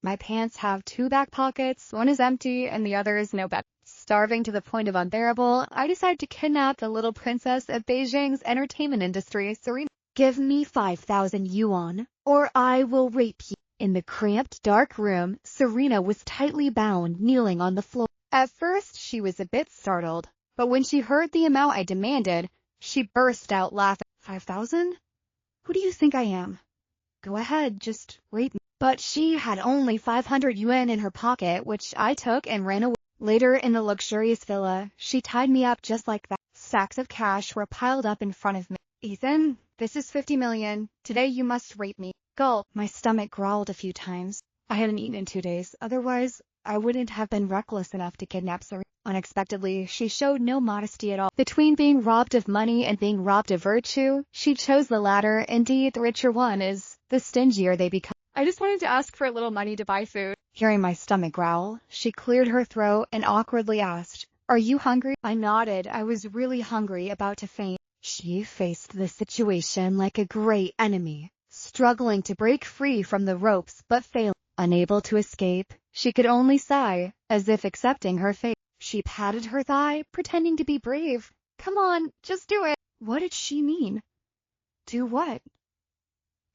My pants have two back pockets, one is empty and the other is no bed. Starving to the point of unbearable, I decide to kidnap the little princess of Beijing's entertainment industry, Serena. Give me 5,000 yuan, or I will rape you. In the cramped, dark room, Serena was tightly bound, kneeling on the floor. At first, she was a bit startled, but when she heard the amount I demanded, she burst out laughing. 5,000? Who do you think I am? Go ahead, just rape me. But she had only 500 yuan in her pocket, which I took and ran away. Later in the luxurious villa, she tied me up just like that. Stacks of cash were piled up in front of me. Ethan, this is 50 million. Today you must rape me. Gulp. My stomach growled a few times. I hadn't eaten in 2 days. Otherwise, I wouldn't have been reckless enough to kidnap Serena. Unexpectedly, she showed no modesty at all. Between being robbed of money and being robbed of virtue, she chose the latter. Indeed, the richer one is, the stingier they become. I just wanted to ask for a little money to buy food. Hearing my stomach growl, she cleared her throat and awkwardly asked, "Are you hungry?" I nodded. I was really hungry, about to faint. She faced the situation like a great enemy, struggling to break free from the ropes but failing. Unable to escape, she could only sigh, as if accepting her fate. She patted her thigh, pretending to be brave. Come on, just do it. What did she mean? Do what?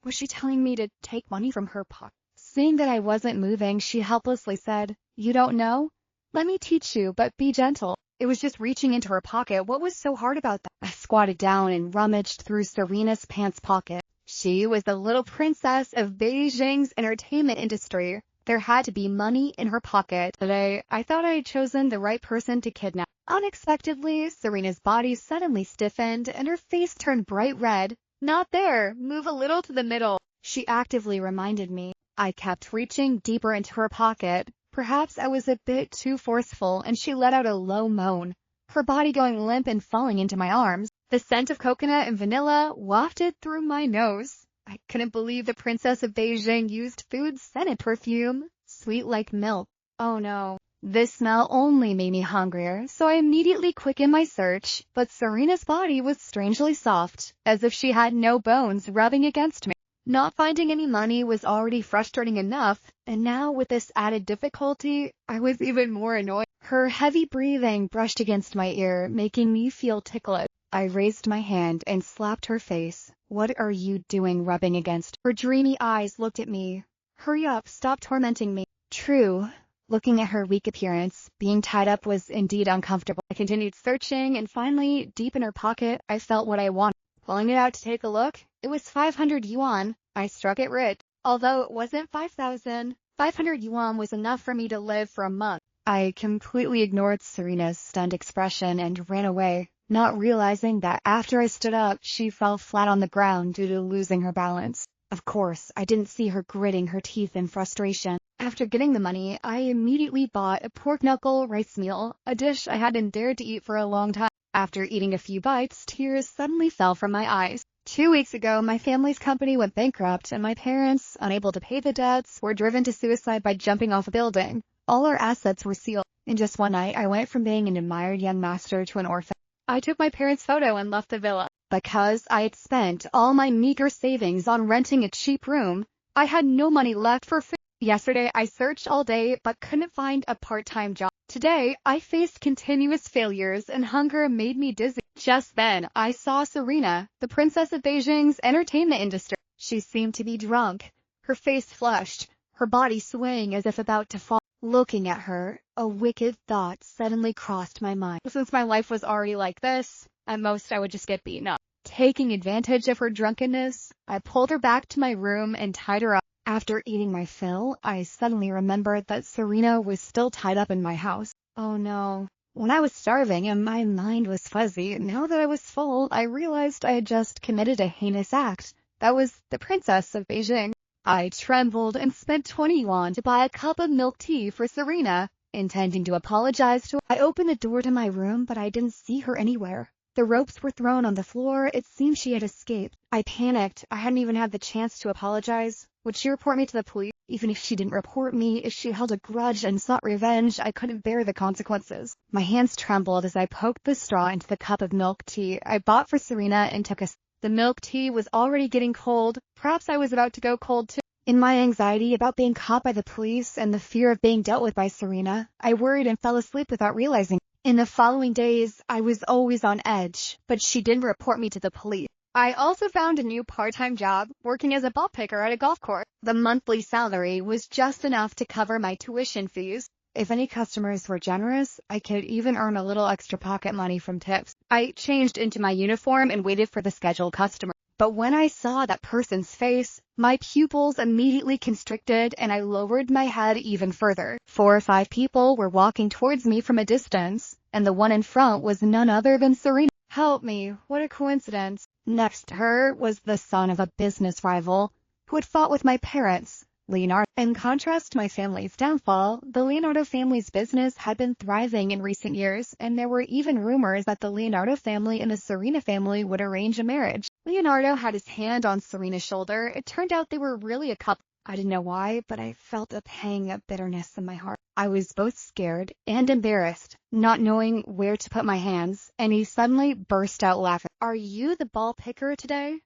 Was she telling me to take money from her pocket? Seeing that I wasn't moving, she helplessly said, "You don't know? Let me teach you, but be gentle." It was just reaching into her pocket. What was so hard about that? I squatted down and rummaged through Serena's pants pocket. She was the little princess of Beijing's entertainment industry. There had to be money in her pocket. Today, I thought I had chosen the right person to kidnap. Unexpectedly, Serena's body suddenly stiffened and her face turned bright red. "Not there. Move a little to the middle," she actively reminded me. I kept reaching deeper into her pocket. Perhaps I was a bit too forceful, and she let out a low moan, her body going limp and falling into my arms. The scent of coconut and vanilla wafted through my nose. I couldn't believe the princess of Beijing used food-scented perfume, sweet like milk. Oh no. This smell only made me hungrier, so I immediately quickened my search, but Serena's body was strangely soft, as if she had no bones rubbing against me. Not finding any money was already frustrating enough, and now with this added difficulty, I was even more annoyed. Her heavy breathing brushed against my ear, making me feel ticklish. I raised my hand and slapped her face. "What are you doing rubbing against?" Her dreamy eyes looked at me. "Hurry up, stop tormenting me." True. Looking at her weak appearance, being tied up was indeed uncomfortable. I continued searching, and finally, deep in her pocket, I felt what I wanted. Pulling it out to take a look, it was 500 yuan. I struck it rich. Although it wasn't 5,000, 500 yuan was enough for me to live for a month. I completely ignored Serena's stunned expression and ran away, not realizing that after I stood up, she fell flat on the ground due to losing her balance. Of course, I didn't see her gritting her teeth in frustration. After getting the money, I immediately bought a pork knuckle rice meal, a dish I hadn't dared to eat for a long time. After eating a few bites, tears suddenly fell from my eyes. 2 weeks ago, my family's company went bankrupt, and my parents, unable to pay the debts, were driven to suicide by jumping off a building. All our assets were sealed. In just one night, I went from being an admired young master to an orphan. I took my parents' photo and left the villa. Because I had spent all my meager savings on renting a cheap room, I had no money left for food. Yesterday, I searched all day but couldn't find a part-time job. Today, I faced continuous failures and hunger made me dizzy. Just then, I saw Serena, the princess of Beijing's entertainment industry. She seemed to be drunk, her face flushed, her body swaying as if about to fall. Looking at her, a wicked thought suddenly crossed my mind. Since my life was already like this, at most I would just get beaten up. Taking advantage of her drunkenness, I pulled her back to my room and tied her up. After eating my fill, I suddenly remembered that Serena was still tied up in my house. Oh no. When I was starving and my mind was fuzzy, now that I was full, I realized I had just committed a heinous act. That was the princess of Beijing. I trembled and spent 20 yuan to buy a cup of milk tea for Serena, intending to apologize to her. I opened the door to my room, but I didn't see her anywhere. The ropes were thrown on the floor. It seemed she had escaped. I panicked. I hadn't even had the chance to apologize. Would she report me to the police? Even if she didn't report me, if she held a grudge and sought revenge, I couldn't bear the consequences. My hands trembled as I poked the straw into the cup of milk tea I bought for Serena and took a sip. The milk tea was already getting cold. Perhaps I was about to go cold too. In my anxiety about being caught by the police and the fear of being dealt with by Serena, I worried and fell asleep without realizing. In the following days, I was always on edge, but she didn't report me to the police. I also found a new part-time job working as a ball picker at a golf course. The monthly salary was just enough to cover my tuition fees. If any customers were generous, I could even earn a little extra pocket money from tips. I changed into my uniform and waited for the scheduled customer. But when I saw that person's face, my pupils immediately constricted and I lowered my head even further. 4 or 5 people were walking towards me from a distance, and the one in front was none other than Serena. Help me, what a coincidence. Next to her was the son of a business rival who had fought with my parents, Leonardo. In contrast to my family's downfall, the Leonardo family's business had been thriving in recent years, and there were even rumors that the Leonardo family and the Serena family would arrange a marriage. Leonardo had his hand on Serena's shoulder. It turned out they were really a couple. I didn't know why, but I felt a pang of bitterness in my heart. I was both scared and embarrassed, not knowing where to put my hands, and he suddenly burst out laughing. Are you the ball picker today?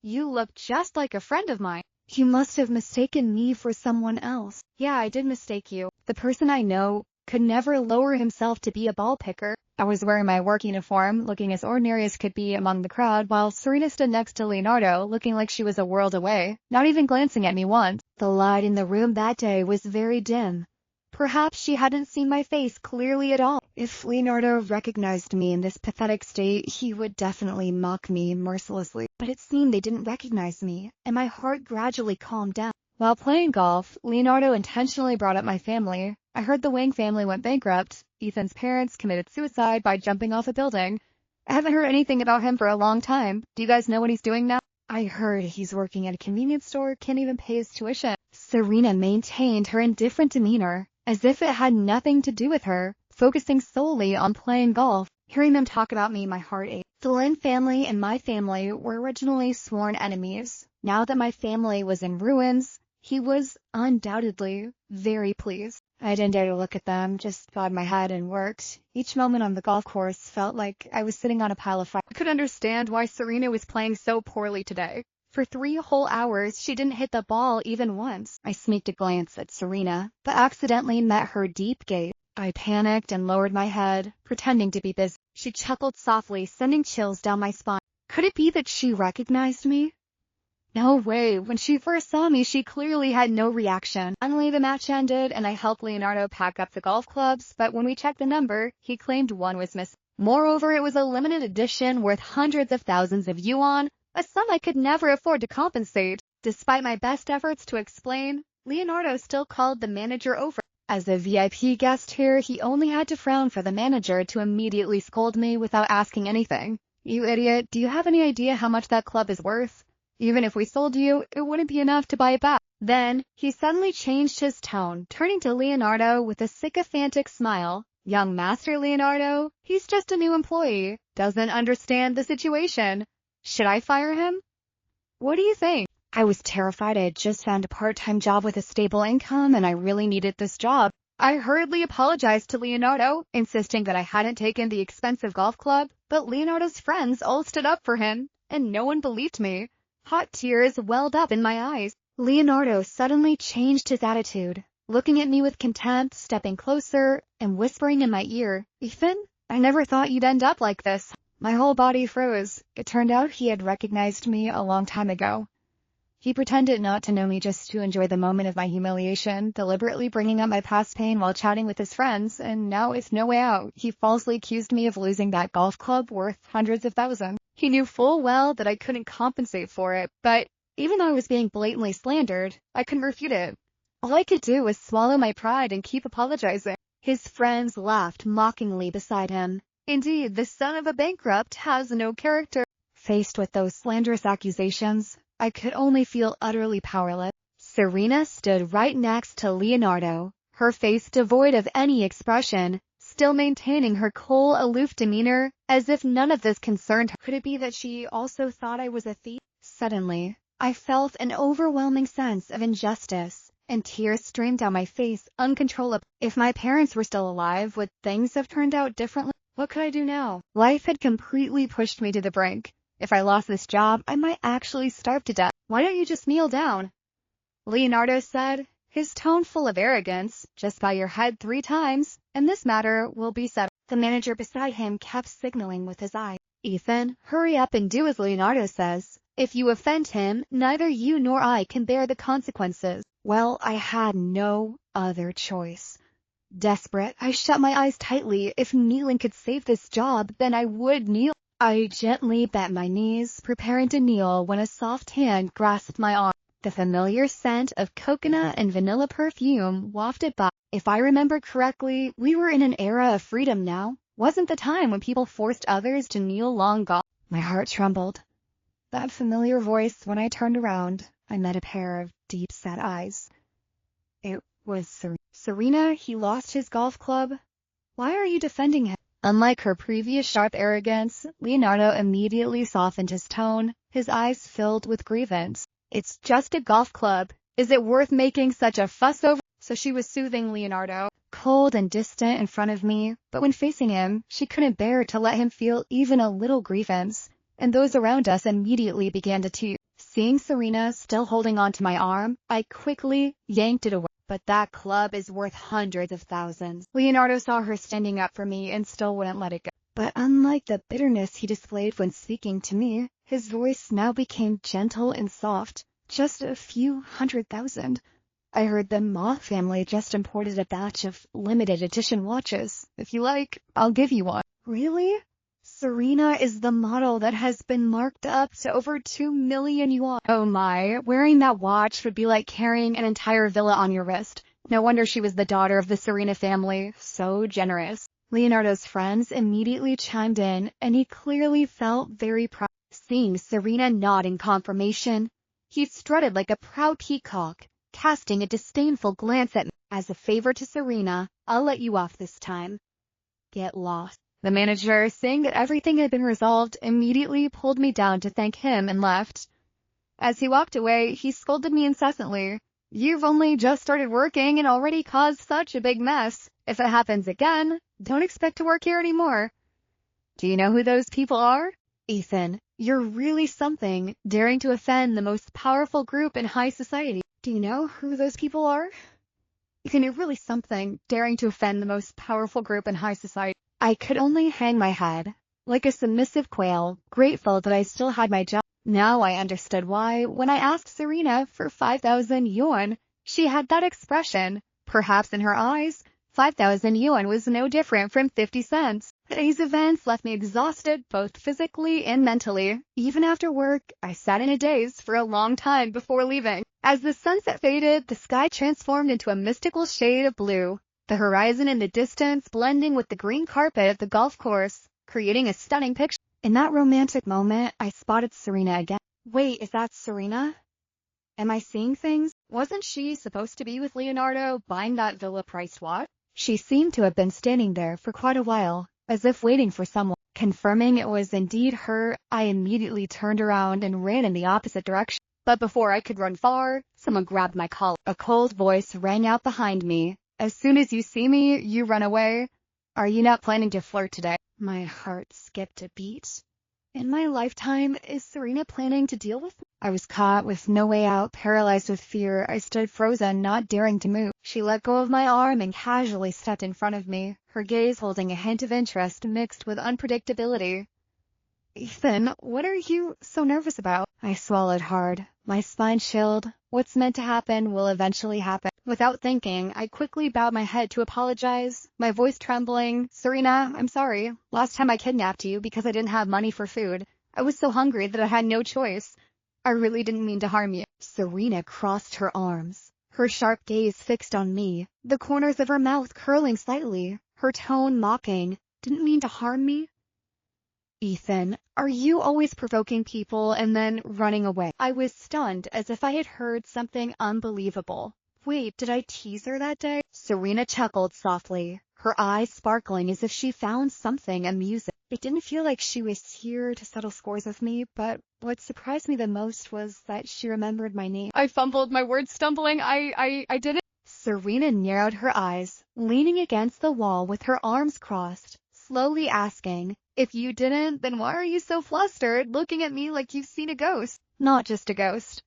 You look just like a friend of mine. You must have mistaken me for someone else. Yeah, I did mistake you. The person I know could never lower himself to be a ball picker. I was wearing my work uniform, looking as ordinary as could be among the crowd, while Serena stood next to Leonardo, looking like she was a world away, not even glancing at me once. The light in the room that day was very dim. Perhaps she hadn't seen my face clearly at all. If Leonardo recognized me in this pathetic state, he would definitely mock me mercilessly. But it seemed they didn't recognize me, and my heart gradually calmed down. While playing golf, Leonardo intentionally brought up my family. I heard the Wang family went bankrupt. Ethan's parents committed suicide by jumping off a building. I haven't heard anything about him for a long time. Do you guys know what he's doing now? I heard he's working at a convenience store, can't even pay his tuition. Serena maintained her indifferent demeanor, as if it had nothing to do with her, focusing solely on playing golf. Hearing them talk about me, my heart ached. The Lin family and my family were originally sworn enemies. Now that my family was in ruins, he was undoubtedly very pleased. I didn't dare to look at them, just bowed my head and worked. Each moment on the golf course felt like I was sitting on a pile of fire. I could understand why Serena was playing so poorly today. For 3 whole hours, she didn't hit the ball even once. I sneaked a glance at Serena, but accidentally met her deep gaze. I panicked and lowered my head, pretending to be busy. She chuckled softly, sending chills down my spine. Could it be that she recognized me? No way. When she first saw me, she clearly had no reaction. Finally, the match ended, and I helped Leonardo pack up the golf clubs, but when we checked the number, he claimed one was missing. Moreover, it was a limited edition worth hundreds of thousands of yuan, a sum I could never afford to compensate. Despite my best efforts to explain, Leonardo still called the manager over. As a VIP guest here, he only had to frown for the manager to immediately scold me without asking anything. You idiot, do you have any idea how much that club is worth? Even if we sold you, it wouldn't be enough to buy it back. Then, he suddenly changed his tone, turning to Leonardo with a sycophantic smile. Young Master Leonardo, he's just a new employee, doesn't understand the situation. Should I fire him? What do you think? I was terrified. I had just found a part-time job with a stable income, and I really needed this job. I hurriedly apologized to Leonardo, insisting that I hadn't taken the expensive golf club, but Leonardo's friends all stood up for him, and no one believed me. Hot tears welled up in my eyes. Leonardo suddenly changed his attitude, looking at me with contempt, stepping closer, and whispering in my ear, "Ethan, I never thought you'd end up like this." My whole body froze. It turned out he had recognized me a long time ago. He pretended not to know me just to enjoy the moment of my humiliation, deliberately bringing up my past pain while chatting with his friends, and now with no way out, he falsely accused me of losing that golf club worth hundreds of thousands. He knew full well that I couldn't compensate for it, but even though I was being blatantly slandered, I couldn't refute it. All I could do was swallow my pride and keep apologizing. His friends laughed mockingly beside him. Indeed, the son of a bankrupt has no character. Faced with those slanderous accusations, I could only feel utterly powerless. Serena stood right next to Leonardo, her face devoid of any expression, still maintaining her cool, aloof demeanor, as if none of this concerned her. Could it be that she also thought I was a thief? Suddenly, I felt an overwhelming sense of injustice, and tears streamed down my face uncontrollably. If my parents were still alive, would things have turned out differently? What could I do now? Life had completely pushed me to the brink. If I lost this job, I might actually starve to death. Why don't you just kneel down? Leonardo said, his tone full of arrogance. Just bow your head 3 times, and this matter will be settled. The manager beside him kept signaling with his eye. Ethan, hurry up and do as Leonardo says. If you offend him, neither you nor I can bear the consequences. Well, I had no other choice. Desperate, I shut my eyes tightly. If kneeling could save this job, then I would kneel. I gently bent my knees, preparing to kneel when a soft hand grasped my arm. The familiar scent of coconut and vanilla perfume wafted by. If I remember correctly, we were in an era of freedom now. Wasn't the time when people forced others to kneel long gone? My heart trembled. That familiar voice, when I turned around, I met a pair of deep-set eyes. It was Serena. Serena, he lost his golf club. Why are you defending him? Unlike her previous sharp arrogance, Leonardo immediately softened his tone, his eyes filled with grievance. It's just a golf club. Is it worth making such a fuss over? So she was soothing Leonardo, cold and distant in front of me, but when facing him, she couldn't bear to let him feel even a little grievance, and those around us immediately began to tear. Seeing Serena still holding on to my arm, I quickly yanked it away. But that club is worth hundreds of thousands. Leonardo saw her standing up for me and still wouldn't let it go. But unlike the bitterness he displayed when speaking to me, his voice now became gentle and soft. Just a few 100,000. I heard the Ma family just imported a batch of limited edition watches. If you like, I'll give you one. Really? Serena is the model that has been marked up to over 2 million yuan. Oh my, wearing that watch would be like carrying an entire villa on your wrist. No wonder she was the daughter of the Serena family. So generous. Leonardo's friends immediately chimed in, and he clearly felt very proud. Seeing Serena nod in confirmation, he strutted like a proud peacock, casting a disdainful glance at me. As a favor to Serena, I'll let you off this time. Get lost. The manager, seeing that everything had been resolved, immediately pulled me down to thank him and left. As he walked away, he scolded me incessantly. You've only just started working and already caused such a big mess. If it happens again, don't expect to work here anymore. Do you know who those people are? Ethan, you're really something, daring to offend the most powerful group in high society. Do you know who those people are? Ethan, you're really something, daring to offend the most powerful group in high society. I could only hang my head, like a submissive quail, grateful that I still had my job. Now I understood why, when I asked Serena for 5,000 yuan, she had that expression. Perhaps in her eyes, 5,000 yuan was no different from 50 cents. Today's events left me exhausted both physically and mentally. Even after work, I sat in a daze for a long time before leaving. As the sunset faded, the sky transformed into a mystical shade of blue. The horizon in the distance blending with the green carpet of the golf course, creating a stunning picture. In that romantic moment, I spotted Serena again. Wait, is that Serena? Am I seeing things? Wasn't she supposed to be with Leonardo buying that villa-priced watch? She seemed to have been standing there for quite a while, as if waiting for someone. Confirming it was indeed her, I immediately turned around and ran in the opposite direction. But before I could run far, someone grabbed my collar. A cold voice rang out behind me. As soon as you see me, you run away. Are you not planning to flirt today? My heart skipped a beat. In my lifetime, is Serena planning to deal with me? I was caught with no way out, paralyzed with fear. I stood frozen, not daring to move. She let go of my arm and casually stepped in front of me, her gaze holding a hint of interest mixed with unpredictability. Ethan, what are you so nervous about? I swallowed hard, my spine chilled. What's meant to happen will eventually happen. Without thinking, I quickly bowed my head to apologize, my voice trembling. Serena, I'm sorry. Last time I kidnapped you because I didn't have money for food. I was so hungry that I had no choice. I really didn't mean to harm you. Serena crossed her arms, her sharp gaze fixed on me, the corners of her mouth curling slightly, her tone mocking. Didn't mean to harm me? Ethan, are you always provoking people and then running away? I was stunned as if I had heard something unbelievable. Wait, did I tease her that day? Serena chuckled softly, her eyes sparkling as if she found something amusing. It didn't feel like she was here to settle scores with me, but what surprised me the most was that she remembered my name. I fumbled, my words stumbling. I didn't. Serena narrowed her eyes, leaning against the wall with her arms crossed, slowly asking, if you didn't, then why are you so flustered, looking at me like you've seen a ghost? Not just a ghost.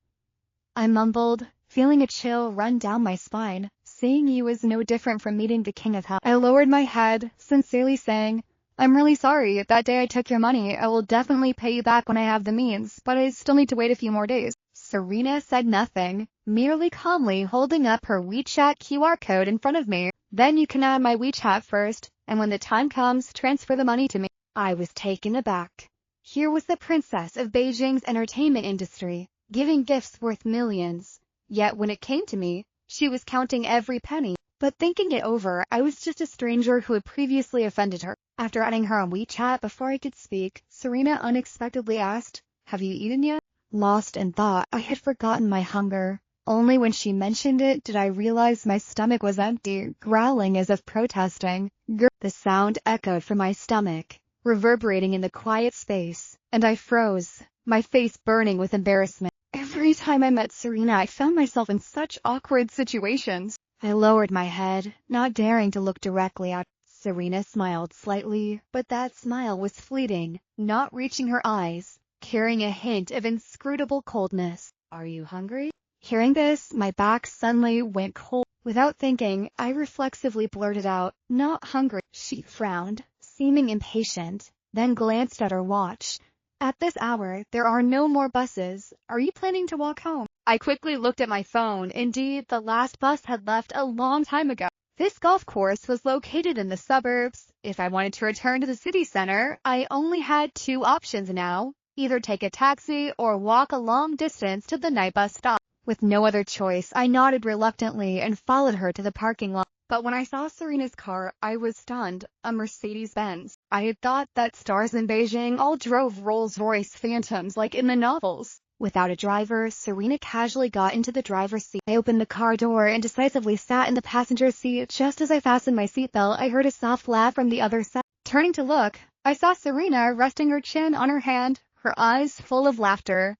I mumbled, feeling a chill run down my spine. Seeing you is no different from meeting the king of hell. I lowered my head, sincerely saying, I'm really sorry. That day I took your money. I will definitely pay you back when I have the means, but I still need to wait a few more days. Serena said nothing, merely calmly holding up her WeChat QR code in front of me. Then you can add my WeChat first, and when the time comes, transfer the money to me. I was taken aback. Here was the princess of Beijing's entertainment industry, giving gifts worth millions. Yet when it came to me, she was counting every penny. But thinking it over, I was just a stranger who had previously offended her. After adding her on WeChat before I could speak, Serena unexpectedly asked, Have you eaten yet? Lost in thought, I had forgotten my hunger. Only when she mentioned it did I realize my stomach was empty, growling as if protesting. The sound echoed from my stomach, reverberating in the quiet space, and I froze, my face burning with embarrassment. Every time I met Serena, I found myself in such awkward situations. I lowered my head, not daring to look directly at her. Serena smiled slightly, but that smile was fleeting, not reaching her eyes, carrying a hint of inscrutable coldness. Are you hungry? Hearing this, my back suddenly went cold. Without thinking, I reflexively blurted out, Not hungry. She frowned, seeming impatient, then glanced at her watch. At this hour, there are no more buses. Are you planning to walk home? I quickly looked at my phone. Indeed, the last bus had left a long time ago. This golf course was located in the suburbs. If I wanted to return to the city center, I only had two options now. Either take a taxi or walk a long distance to the night bus stop. With no other choice, I nodded reluctantly and followed her to the parking lot. But when I saw Serena's car, I was stunned. A Mercedes-Benz. I had thought that stars in Beijing all drove Rolls-Royce Phantoms like in the novels. Without a driver, Serena casually got into the driver's seat. I opened the car door and decisively sat in the passenger seat. Just as I fastened my seatbelt, I heard a soft laugh from the other side. Turning to look, I saw Serena resting her chin on her hand, her eyes full of laughter.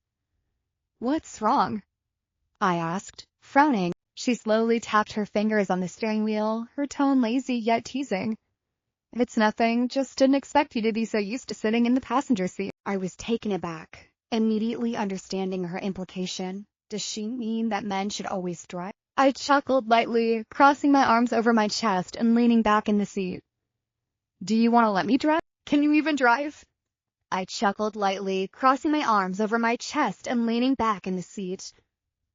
What's wrong? I asked, frowning. She slowly tapped her fingers on the steering wheel, her tone lazy yet teasing. It's nothing, just didn't expect you to be so used to sitting in the passenger seat. I was taken aback, immediately understanding her implication. Does she mean that men should always drive? I chuckled lightly, crossing my arms over my chest and leaning back in the seat. Do you want to let me drive? Can you even drive? I chuckled lightly, crossing my arms over my chest and leaning back in the seat.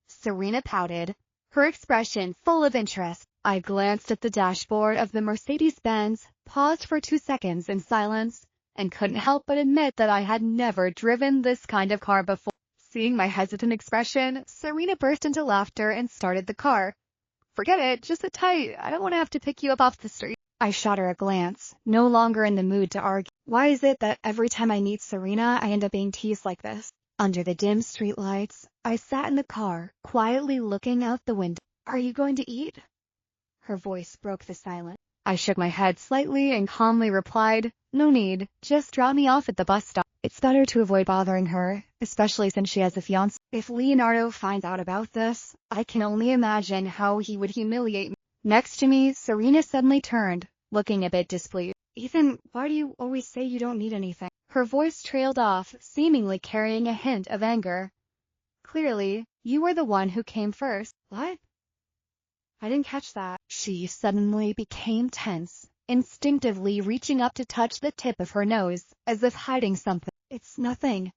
Serena pouted, her expression full of interest. I glanced at the dashboard of the Mercedes-Benz, paused for 2 seconds in silence, and couldn't help but admit that I had never driven this kind of car before. Seeing my hesitant expression, Serena burst into laughter and started the car. Forget it, just sit tight. I don't want to have to pick you up off the street. I shot her a glance, no longer in the mood to argue. Why is it that every time I meet Serena, I end up being teased like this? Under the dim streetlights, I sat in the car, quietly looking out the window. Are you going to eat? Her voice broke the silence. I shook my head slightly and calmly replied, No need, just drop me off at the bus stop. It's better to avoid bothering her, especially since she has a fiancé. If Leonardo finds out about this, I can only imagine how he would humiliate me. Next to me, Serena suddenly turned, looking a bit displeased. Ethan, why do you always say you don't need anything? Her voice trailed off, seemingly carrying a hint of anger. Clearly, you were the one who came first. What? I didn't catch that. She suddenly became tense, instinctively reaching up to touch the tip of her nose, as if hiding something. It's nothing.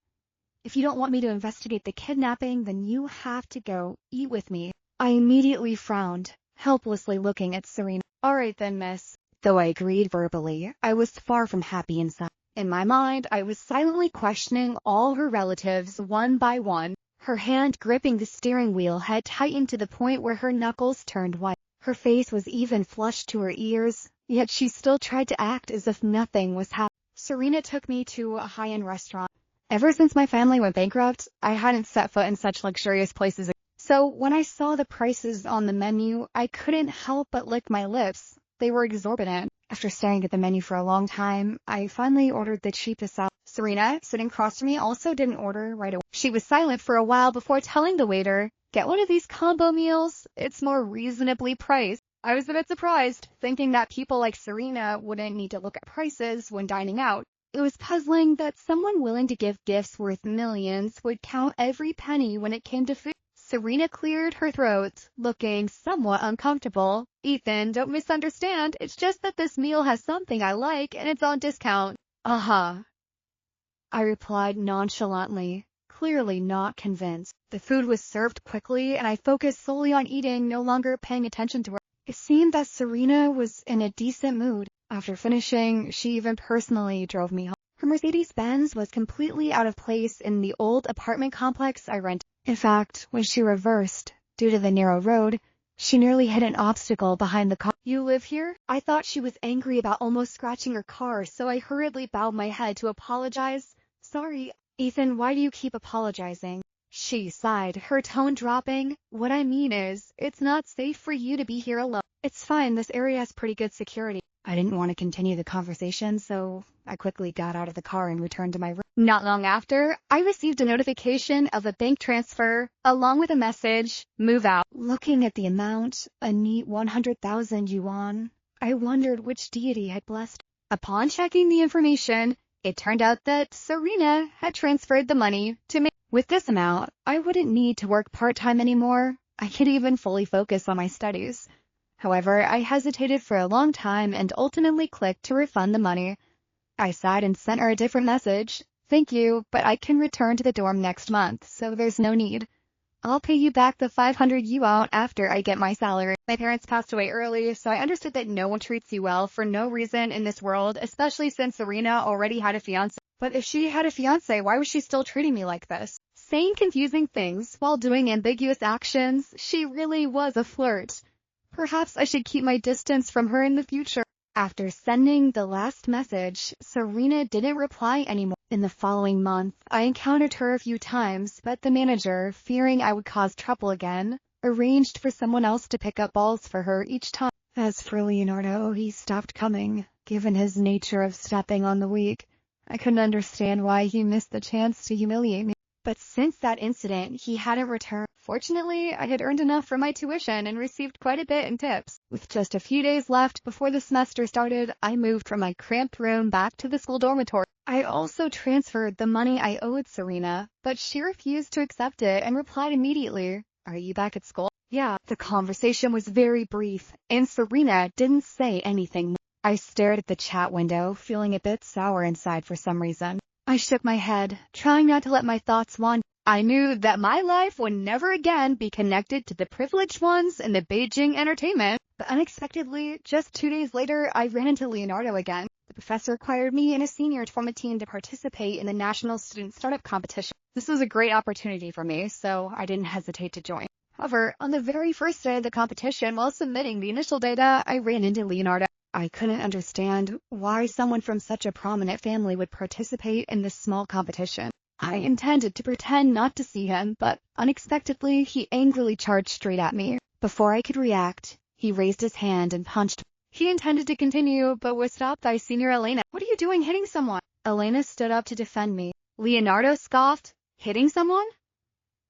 If you don't want me to investigate the kidnapping, then you have to go eat with me. I immediately frowned, helplessly looking at Serena. All right then, miss. Though I agreed verbally, I was far from happy inside. In my mind, I was silently questioning all her relatives one by one. Her hand gripping the steering wheel had tightened to the point where her knuckles turned white. Her face was even flushed to her ears, yet she still tried to act as if nothing was happening. Serena took me to a high-end restaurant. Ever since my family went bankrupt, I hadn't set foot in such luxurious places. So when I saw the prices on the menu, I couldn't help but lick my lips. They were exorbitant. After staring at the menu for a long time, I finally ordered the cheapest salad. Serena, sitting across from me, also didn't order right away. She was silent for a while before telling the waiter, Get one of these combo meals. It's more reasonably priced. I was a bit surprised, thinking that people like Serena wouldn't need to look at prices when dining out. It was puzzling that someone willing to give gifts worth millions would count every penny when it came to food. Serena cleared her throat, looking somewhat uncomfortable. Ethan, don't misunderstand. It's just that this meal has something I like and it's on discount. Uh-huh, I replied nonchalantly, clearly not convinced. The food was served quickly and I focused solely on eating, no longer paying attention to her. It seemed that Serena was in a decent mood. After finishing, she even personally drove me home. Her Mercedes-Benz was completely out of place in the old apartment complex I rented. In fact, when she reversed, due to the narrow road, she nearly hit an obstacle behind the car. You live here? I thought she was angry about almost scratching her car, so I hurriedly bowed my head to apologize. Sorry, Ethan, why do you keep apologizing? She sighed, her tone dropping. What I mean is, it's not safe for you to be here alone. It's fine, this area has pretty good security. I didn't want to continue the conversation, so I quickly got out of the car and returned to my room. Not long after, I received a notification of a bank transfer, along with a message, move out. Looking at the amount, a neat 100,000 yuan, I wondered which deity had blessed. Upon checking the information, it turned out that Serena had transferred the money to me. With this amount, I wouldn't need to work part-time anymore. I could even fully focus on my studies. However, I hesitated for a long time and ultimately clicked to refund the money. I sighed and sent her a different message. Thank you, but I can return to the dorm next month, so there's no need. I'll pay you back the 500 yuan after I get my salary. My parents passed away early, so I understood that no one treats you well for no reason in this world, especially since Serena already had a fiancé. But if she had a fiancé, why was she still treating me like this? Saying confusing things while doing ambiguous actions, she really was a flirt. Perhaps I should keep my distance from her in the future. After sending the last message, Serena didn't reply anymore. In the following month, I encountered her a few times, but the manager, fearing I would cause trouble again, arranged for someone else to pick up balls for her each time. As for Leonardo, he stopped coming, given his nature of stepping on the weak. I couldn't understand why he missed the chance to humiliate me. But since that incident, he hadn't returned. Fortunately, I had earned enough for my tuition and received quite a bit in tips. With just a few days left before the semester started, I moved from my cramped room back to the school dormitory. I also transferred the money I owed Serena, but she refused to accept it and replied immediately, "Are you back at school?" Yeah. The conversation was very brief, and Serena didn't say anything more. I stared at the chat window, feeling a bit sour inside for some reason. I shook my head, trying not to let my thoughts wander. I knew that my life would never again be connected to the privileged ones in the Beijing entertainment. But unexpectedly, just 2 days later, I ran into Leonardo again. The professor required me and a senior to form a team to participate in the National Student Startup Competition. This was a great opportunity for me, so I didn't hesitate to join. However, on the very first day of the competition, while submitting the initial data, I ran into Leonardo. I couldn't understand why someone from such a prominent family would participate in this small competition. I intended to pretend not to see him, but unexpectedly, he angrily charged straight at me. Before I could react, he raised his hand and punched me. He intended to continue, but was stopped by Senior Elena. "What are you doing hitting someone?" Elena stood up to defend me. Leonardo scoffed. "Hitting someone?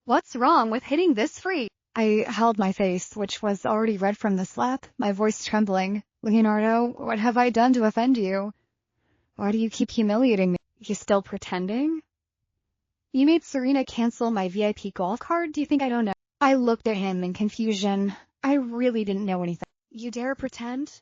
What's wrong with hitting this freak?" I held my face, which was already red from the slap, my voice trembling. "Leonardo, what have I done to offend you? Why do you keep humiliating me?" "He's still pretending? You made Serena cancel my VIP golf card? Do you think I don't know?" I looked at him in confusion. I really didn't know anything. "You dare pretend?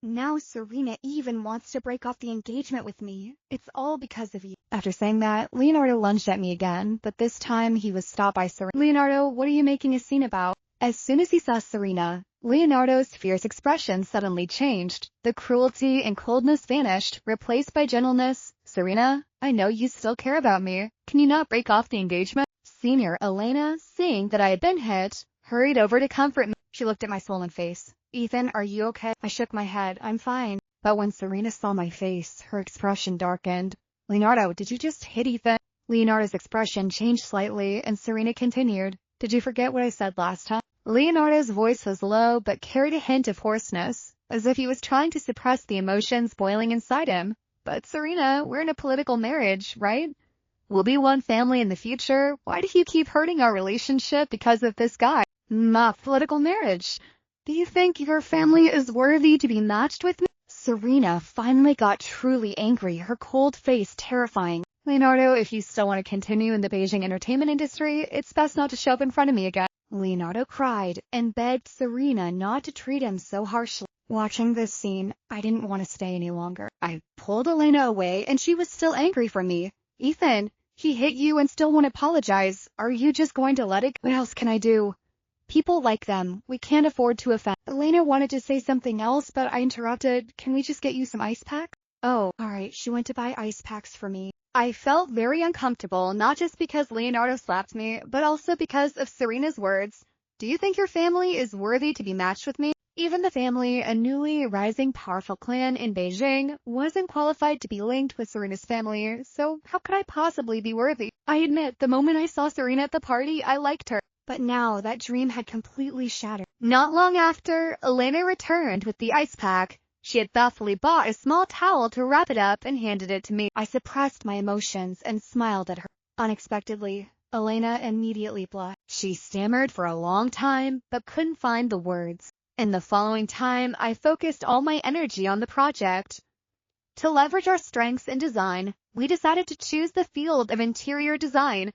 Now Serena even wants to break off the engagement with me. It's all because of you." After saying that, Leonardo lunged at me again, but this time he was stopped by Serena. "Leonardo, what are you making a scene about?" As soon as he saw Serena, Leonardo's fierce expression suddenly changed. The cruelty and coldness vanished, replaced by gentleness. "Serena, I know you still care about me. Can you not break off the engagement?" Senior Elena, seeing that I had been hit, hurried over to comfort me. She looked at my swollen face. "Ethan, are you okay?" I shook my head. "I'm fine." But when Serena saw my face, her expression darkened. "Leonardo, did you just hit Ethan?" Leonardo's expression changed slightly, and Serena continued. "Did you forget what I said last time?" Leonardo's voice was low, but carried a hint of hoarseness, as if he was trying to suppress the emotions boiling inside him. "But Serena, we're in a political marriage, right? We'll be one family in the future. Why do you keep hurting our relationship because of this guy?" "Ma, political marriage? Do you think your family is worthy to be matched with me?" Serena finally got truly angry, her cold face terrifying. Leonardo, if you still want to continue in the Beijing entertainment industry, it's best not to show up in front of me again. Leonardo cried and begged Serena not to treat him so harshly. Watching this scene, I didn't want to stay any longer. I pulled Elena away and she was still angry for me. Ethan, he hit you and still won't apologize. Are you just going to let it go? What else can I do? People like them. We can't afford to offend. Elena wanted to say something else, but I interrupted. Can we just get you some ice packs? Oh, alright, she went to buy ice packs for me. I felt very uncomfortable, not just because Leonardo slapped me, but also because of Serena's words. Do you think your family is worthy to be matched with me? Even the family, a newly rising powerful clan in Beijing, wasn't qualified to be linked with Serena's family, so how could I possibly be worthy? I admit, the moment I saw Serena at the party, I liked her. But now that dream had completely shattered. Not long after, Elena returned with the ice pack. She had thoughtfully bought a small towel to wrap it up and handed it to me. I suppressed my emotions and smiled at her. Unexpectedly, Elena immediately blushed. She stammered for a long time, but couldn't find the words. In the following time, I focused all my energy on the project. To leverage our strengths in design, we decided to choose the field of interior design.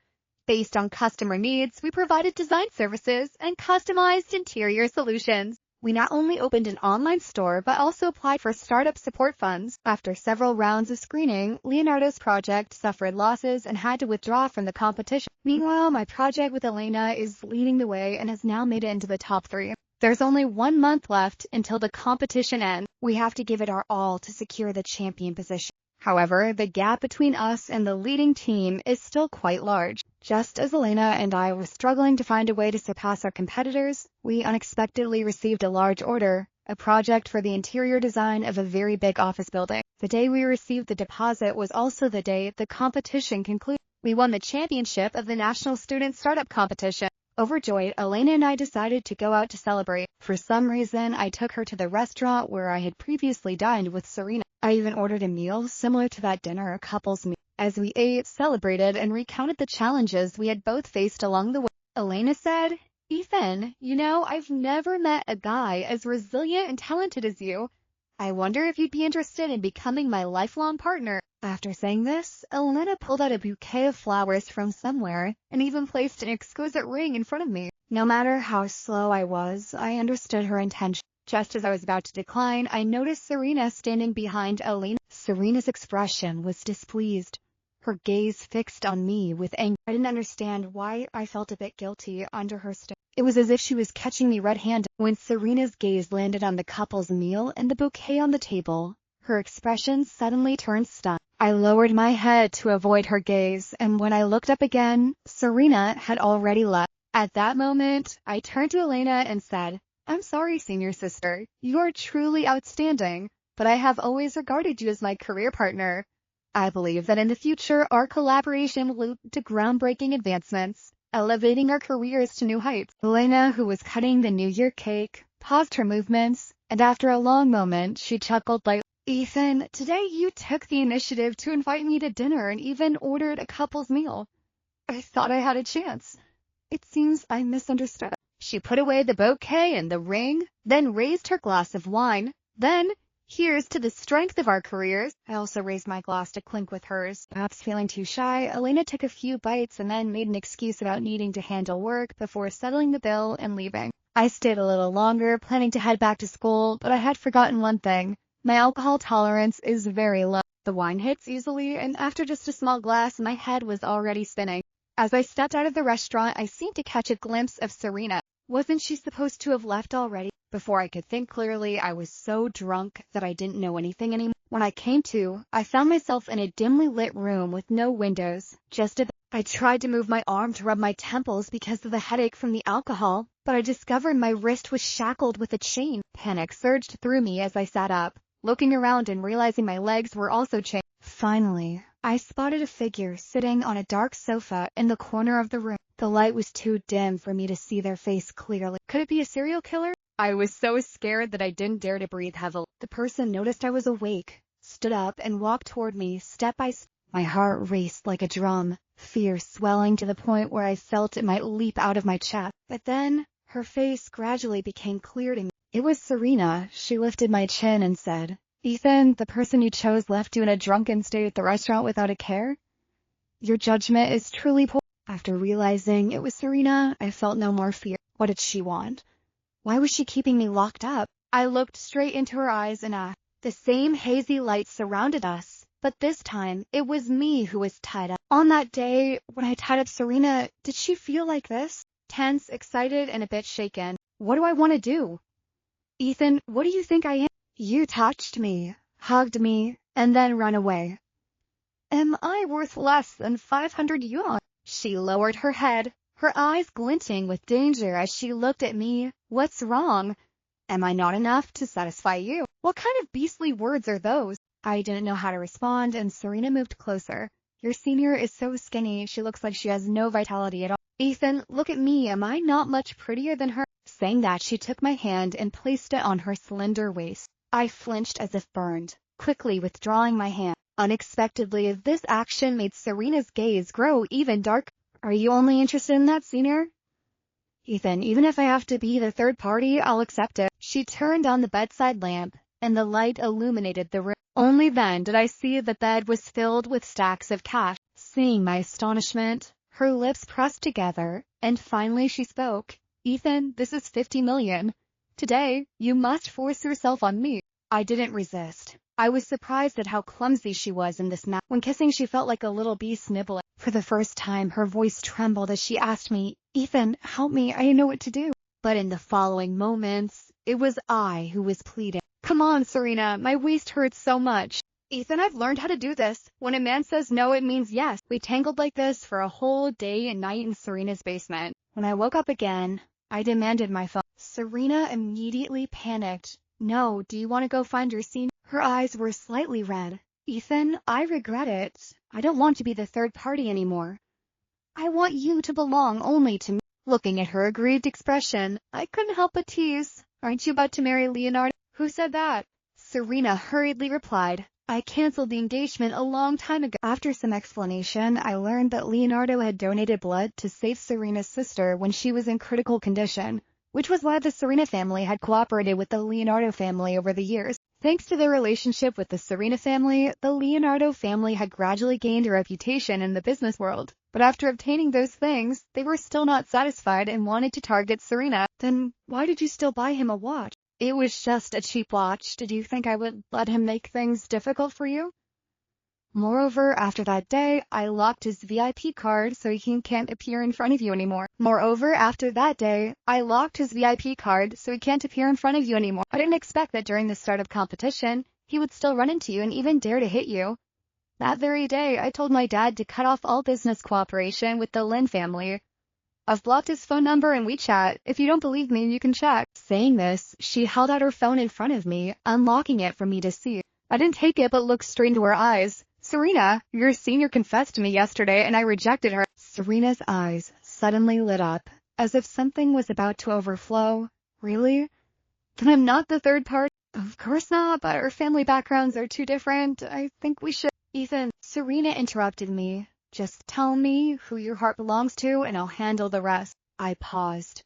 Based on customer needs, we provided design services and customized interior solutions. We not only opened an online store, but also applied for startup support funds. After several rounds of screening, Leonardo's project suffered losses and had to withdraw from the competition. Meanwhile, my project with Elena is leading the way and has now made it into the top 3. There's only 1 month left until the competition ends. We have to give it our all to secure the champion position. However, the gap between us and the leading team is still quite large. Just as Elena and I were struggling to find a way to surpass our competitors, we unexpectedly received a large order, a project for the interior design of a very big office building. The day we received the deposit was also the day the competition concluded. We won the championship of the National Student Startup Competition. Overjoyed, Elena and I decided to go out to celebrate. For some reason, I took her to the restaurant where I had previously dined with Serena. I even ordered a meal similar to that dinner, a couple's meal. As we ate, celebrated, and recounted the challenges we had both faced along the way, Elena said, "Ethan, you know, I've never met a guy as resilient and talented as you. I wonder if you'd be interested in becoming my lifelong partner." After saying this, Elena pulled out a bouquet of flowers from somewhere and even placed an exquisite ring in front of me. No matter how slow I was, I understood her intention. Just as I was about to decline, I noticed Serena standing behind Elena. Serena's expression was displeased, her gaze fixed on me with anger. I didn't understand why I felt a bit guilty under her stare. It was as if she was catching me red-handed. When Serena's gaze landed on the couple's meal and the bouquet on the table, her expression suddenly turned stunned. I lowered my head to avoid her gaze, and when I looked up again, Serena had already left. At that moment, I turned to Elena and said, "I'm sorry, senior sister. You are truly outstanding, but I have always regarded you as my career partner. I believe that in the future, our collaboration will lead to groundbreaking advancements, elevating our careers to new heights." Elena, who was cutting the New Year cake, paused her movements, and after a long moment, she chuckled lightly. "Ethan, today you took the initiative to invite me to dinner and even ordered a couple's meal. I thought I had a chance. It seems I misunderstood." She put away the bouquet and the ring, then raised her glass of wine. Then, "Here's to the strength of our careers." I also raised my glass to clink with hers. Perhaps feeling too shy, Elena took a few bites and then made an excuse about needing to handle work before settling the bill and leaving. I stayed a little longer, planning to head back to school, but I had forgotten one thing. My alcohol tolerance is very low. The wine hits easily, and after just a small glass, my head was already spinning. As I stepped out of the restaurant, I seemed to catch a glimpse of Serena. Wasn't she supposed to have left already? Before I could think clearly, I was so drunk that I didn't know anything anymore. When I came to, I found myself in a dimly lit room with no windows, just a bed. I tried to move my arm to rub my temples because of the headache from the alcohol, but I discovered my wrist was shackled with a chain. Panic surged through me as I sat up, looking around and realizing my legs were also chained. Finally, I spotted a figure sitting on a dark sofa in the corner of the room. The light was too dim for me to see their face clearly. Could it be a serial killer? I was so scared that I didn't dare to breathe heavily. The person noticed I was awake, stood up, and walked toward me step by step. My heart raced like a drum, fear swelling to the point where I felt it might leap out of my chest. But then, her face gradually became clear to me. It was Serena. She lifted my chin and said, "Ethan, the person you chose left you in a drunken state at the restaurant without a care? Your judgment is truly poor. After realizing it was Serena, I felt no more fear. What did she want? Why was she keeping me locked up? I looked straight into her eyes and asked. The same hazy light surrounded us, but this time it was me who was tied up. On that day, when I tied up Serena, did she feel like this? Tense, excited, and a bit shaken. What do I want to do? Ethan, what do you think I am? You touched me, hugged me, and then ran away. Am I worth less than 500 yuan? She lowered her head, her eyes glinting with danger as she looked at me. What's wrong? Am I not enough to satisfy you? What kind of beastly words are those? I didn't know how to respond, and Serena moved closer. Your senior is so skinny, she looks like she has no vitality at all. Ethan, look at me, am I not much prettier than her? Saying that, she took my hand and placed it on her slender waist. I flinched as if burned, quickly withdrawing my hand. Unexpectedly, this action made Serena's gaze grow even darker. Are you only interested in that, senior? Ethan, even if I have to be the third party, I'll accept it. She turned on the bedside lamp, and the light illuminated the room. Only then did I see the bed was filled with stacks of cash. Seeing my astonishment, her lips pressed together, and finally she spoke. Ethan, this is 50 million. Today, you must force yourself on me. I didn't resist. I was surprised at how clumsy she was in this matter. When kissing, she felt like a little beast nibbling. For the first time, her voice trembled as she asked me, Ethan, help me, I know what to do. But in the following moments, it was I who was pleading. Come on, Serena, my waist hurts so much. Ethan, I've learned how to do this. When a man says no, it means yes. We tangled like this for a whole day and night in Serena's basement. When I woke up again, I demanded my phone. Serena immediately panicked. No, do you want to go find your senior? Her eyes were slightly red. Ethan, I regret it. I don't want to be the third party anymore. I want you to belong only to me. Looking at her aggrieved expression, I couldn't help but tease. Aren't you about to marry Leonardo? Who said that? Serena hurriedly replied. I canceled the engagement a long time ago. After some explanation, I learned that Leonardo had donated blood to save Serena's sister when she was in critical condition, which was why the Serena family had cooperated with the Leonardo family over the years. Thanks to their relationship with the Serena family, the Leonardo family had gradually gained a reputation in the business world. But after obtaining those things, they were still not satisfied and wanted to target Serena. Then why did you still buy him a watch? It was just a cheap watch. Did you think I would let him make things difficult for you? Moreover, after that day, I locked his VIP card so he can't appear in front of you anymore. I didn't expect that during the start of competition, he would still run into you and even dare to hit you. That very day, I told my dad to cut off all business cooperation with the Lin family. I've blocked his phone number and WeChat. If you don't believe me, you can check. Saying this, she held out her phone in front of me, unlocking it for me to see. I didn't take it but looked straight into her eyes. Serena, your senior confessed to me yesterday and I rejected her. Serena's eyes suddenly lit up, as if something was about to overflow. Really? Then I'm not the third party? Of course not, but our family backgrounds are too different. I think we should. Ethan, Serena interrupted me. Just tell me who your heart belongs to and I'll handle the rest. I paused.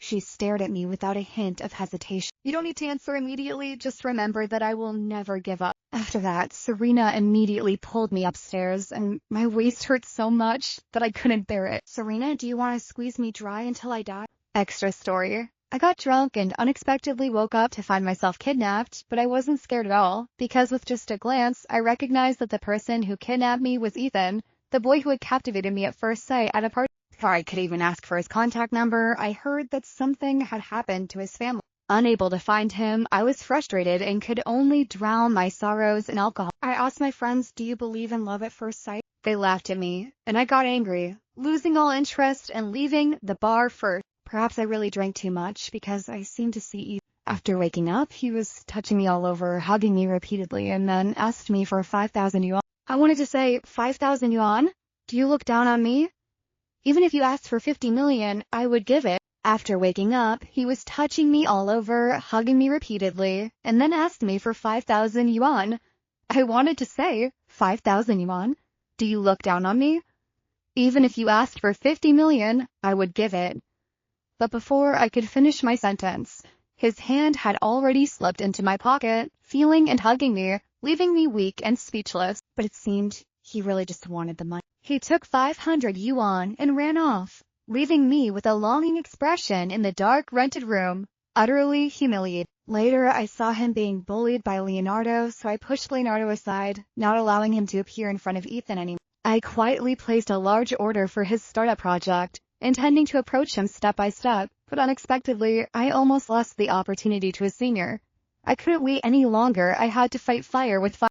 She stared at me without a hint of hesitation. You don't need to answer immediately, just remember that I will never give up. After that, Serena immediately pulled me upstairs, and my waist hurt so much that I couldn't bear it. Serena, do you want to squeeze me dry until I die? Extra story. I got drunk and unexpectedly woke up to find myself kidnapped, but I wasn't scared at all, because with just a glance, I recognized that the person who kidnapped me was Ethan, the boy who had captivated me at first sight at a party. Before I could even ask for his contact number, I heard that something had happened to his family. Unable to find him, I was frustrated and could only drown my sorrows in alcohol. I asked my friends, do you believe in love at first sight? They laughed at me, and I got angry, losing all interest and leaving the bar first. Perhaps I really drank too much because I seemed to see Ethan. After waking up, he was touching me all over, hugging me repeatedly, and then asked me for 5,000 yuan. I wanted to say, 5,000 yuan? Do you look down on me? Even if you asked for 50 million, I would give it. After waking up, he was touching me all over, hugging me repeatedly, and then asked me for 5,000 yuan. I wanted to say, 5,000 yuan? Do you look down on me? Even if you asked for 50 million, I would give it. But before I could finish my sentence, his hand had already slipped into my pocket, feeling and hugging me, leaving me weak and speechless. But it seemed he really just wanted the money. He took 500 yuan and ran off, leaving me with a longing expression in the dark rented room, utterly humiliated. Later, I saw him being bullied by Leonardo, so I pushed Leonardo aside, not allowing him to appear in front of Ethan anymore. I quietly placed a large order for his startup project, intending to approach him step by step, but unexpectedly, I almost lost the opportunity to a senior. I couldn't wait any longer. I had to fight fire with fire.